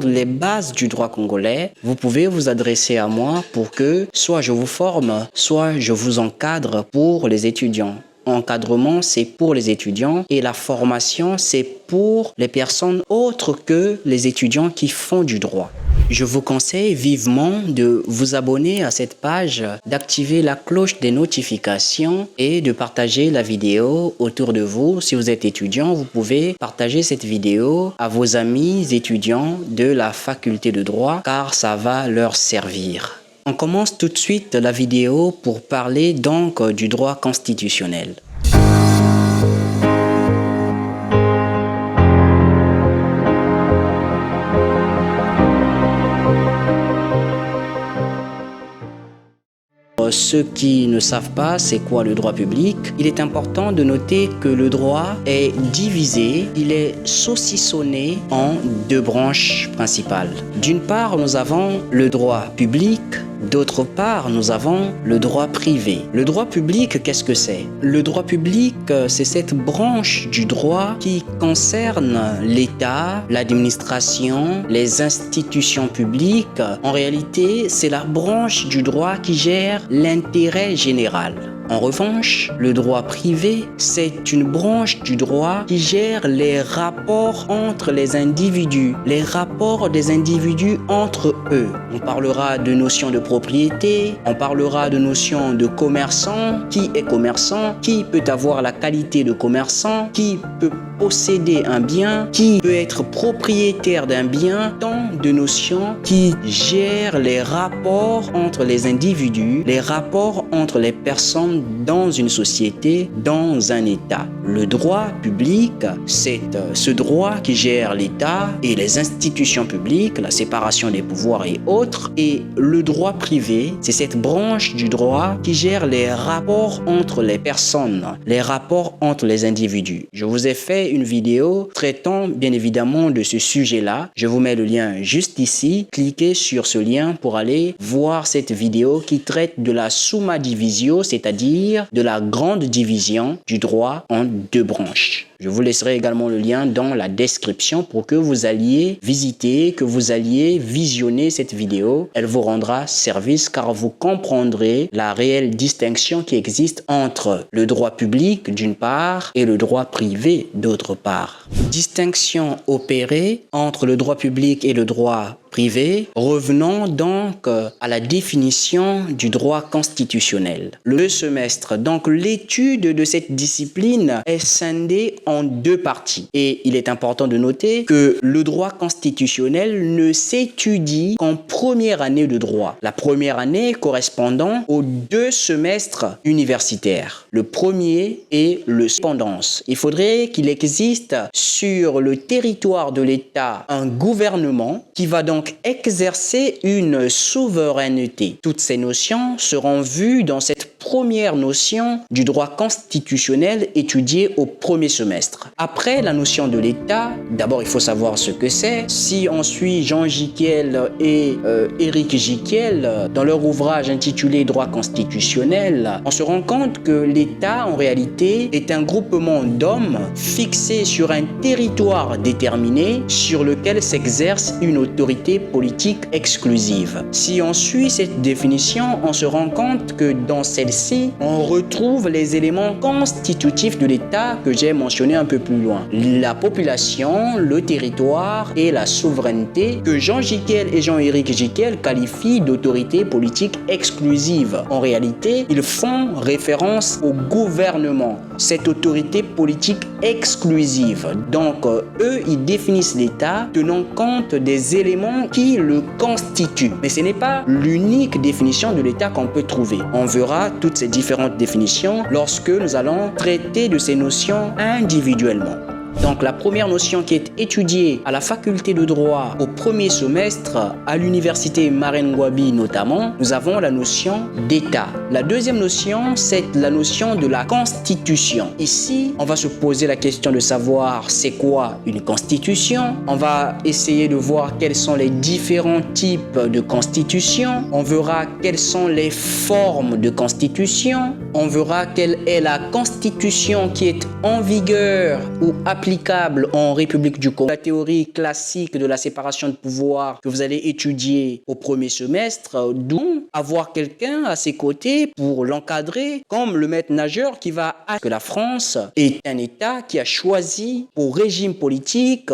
les bases du droit congolais, vous pouvez vous adresser à moi pour que soit je vous forme, soit je vous encadre pour les étudiants. Encadrement, c'est pour les étudiants et la formation, c'est pour les personnes autres que les étudiants qui font du droit. Je vous conseille vivement de vous abonner à cette page, d'activer la cloche des notifications et de partager la vidéo autour de vous. Si vous êtes étudiant, vous pouvez partager cette vidéo à vos amis étudiants de la faculté de droit car ça va leur servir. On commence tout de suite la vidéo pour parler donc du droit constitutionnel. Ceux qui ne savent pas c'est quoi le droit public, il est important de noter que le droit est divisé, il est saucissonné en deux branches principales. D'une part, nous avons le droit public, d'autre part, nous avons le droit privé. Le droit public, qu'est-ce que c'est? Le droit public, c'est cette branche du droit qui concerne l'État, l'administration, les institutions publiques. En réalité, c'est la branche du droit qui gère l'intérêt général. En revanche, le droit privé, c'est une branche du droit qui gère les rapports entre les individus, les rapports des individus entre eux. On parlera de notions de propriété, on parlera de notions de commerçant, qui est commerçant, qui peut avoir la qualité de commerçant, qui peut posséder un bien, qui peut être propriétaire d'un bien, tant de notions qui gèrent les rapports entre les individus, les rapports entre les personnes dans une société, dans un État. Le droit public, c'est ce droit qui gère l'État et les institutions publiques, la séparation des pouvoirs et autres. Et le droit privé, c'est cette branche du droit qui gère les rapports entre les personnes, les rapports entre les individus. Je vous ai fait une vidéo traitant bien évidemment de ce sujet-là. Je vous mets le lien juste ici. Cliquez sur ce lien pour aller voir cette vidéo qui traite de la summa divisio, c'est-à-dire de la grande division du droit en deux branches. Je vous laisserai également le lien dans la description pour que vous alliez visiter, que vous alliez visionner cette vidéo. Elle vous rendra service car vous comprendrez la réelle distinction qui existe entre le droit public d'une part et le droit privé d'autre part. Distinction opérée entre le droit public et le droit privé. Revenons donc à la définition du droit constitutionnel. Le semestre, donc l'étude de cette discipline est scindée en deux parties. Et il est important de noter que le droit constitutionnel ne s'étudie qu'en première année de droit. La première année correspondant aux deux semestres universitaires. Le premier est le cependance. Il faudrait qu'il existe sur le territoire de l'État un gouvernement qui va donc exercer une souveraineté. Toutes ces notions seront vues dans cette première notion du droit constitutionnel étudiée au premier semestre. Après la notion de l'État, d'abord il faut savoir ce que c'est. Si on suit Jean Gicquel et Éric Gicquel dans leur ouvrage intitulé Droit constitutionnel, on se rend compte que l'État en réalité est un groupement d'hommes fixés sur un territoire déterminé sur lequel s'exerce une autorité politique exclusive. Si on suit cette définition, on se rend compte que dans celle-ci, on retrouve les éléments constitutifs de l'État que j'ai mentionnés un peu plus loin. La population, le territoire et la souveraineté que Jean Gicquel et Jean-Éric Gicquel qualifient d'autorité politique exclusive. En réalité, ils font référence au gouvernement, cette autorité politique exclusive. Donc, eux, ils définissent l'État tenant compte des éléments qui le constituent. Mais ce n'est pas l'unique définition de l'État qu'on peut trouver. On verra toutes ces différentes définitions lorsque nous allons traiter de ces notions individuellement. Donc la première notion qui est étudiée à la faculté de droit au premier semestre, à l'université Marine Ngouabi notamment, nous avons la notion d'État. La deuxième notion, c'est la notion de la constitution. Ici, on va se poser la question de savoir c'est quoi une constitution. On va essayer de voir quels sont les différents types de constitution. On verra quelles sont les formes de constitution. On verra quelle est la constitution qui est en vigueur ou appliquée applicable en République du Congo. La théorie classique de la séparation de pouvoir que vous allez étudier au premier semestre, d'où avoir quelqu'un à ses côtés pour l'encadrer, comme le maître nageur qui va que la France est un État qui a choisi pour régime politique